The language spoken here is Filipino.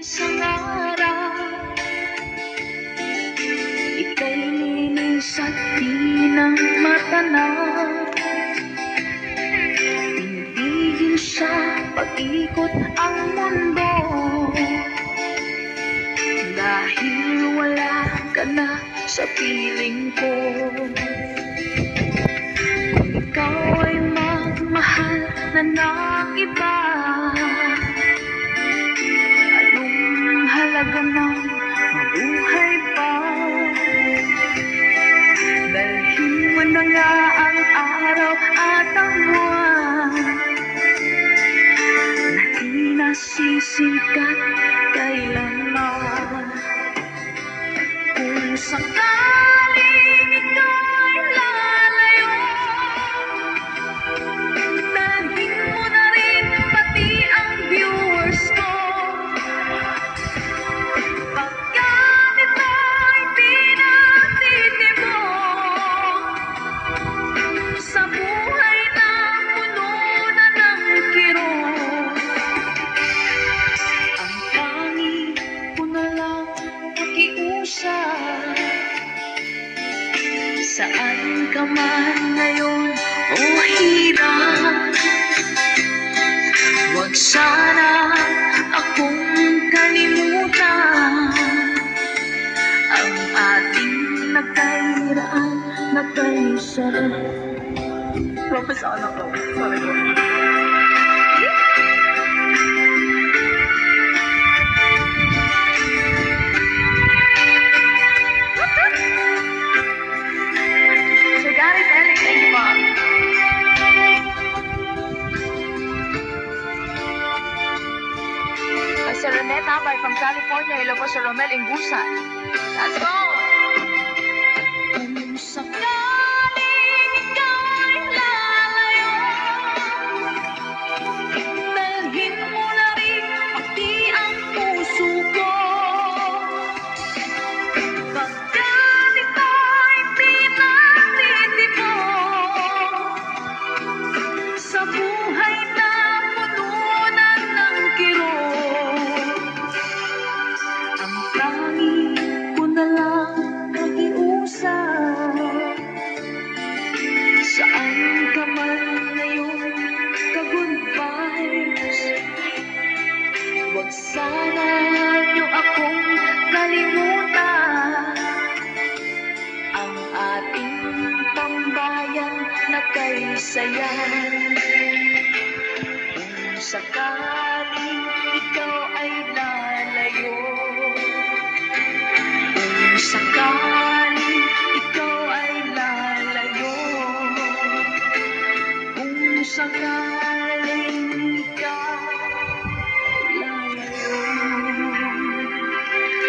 Isang araw, ika'y linis at di na matanaw. Tinigil siya pag-ikot ang mundo, dahil wala ka na sa piling ko. Kung ikaw ay magmahal na ng iba, anong halaga ng mabuhay pa? Dalhin mo na nga ang araw at ang buwan na di nasisikat kailanman. Kung sakaling ikaw ay lalayo, dalhin mo na rin pati ang viewers ko. Pagkat ito'y di natitibok sa buhay na puno na ng kirot, ang pangit ko na lang pakiusap. Saan ka man ngayon o hirap, huwag sana akong kalimutan. Ang ating nagkairaan na kaisarap. Professor ako. Sorry po. Sir Gary Telling, thank you, Mom. Sir Rene Tambay from California. Hello po, Sir Romel Ingusan. Let's go! Kung sakaling ikaw ay lalayo, dalhin mo na rin pati ang puso ko. Pagkat ito'y di natitibok sa buhay na pununan ng kirot, ang tanging ko na lang nakiusap. Saan ka man ngayon, ka-goodbyes, huwag sana niyo akong kalimutan. Ang ating tambayan na kay saya. Kung sakaling ikaw ay lalayo, kung sakaling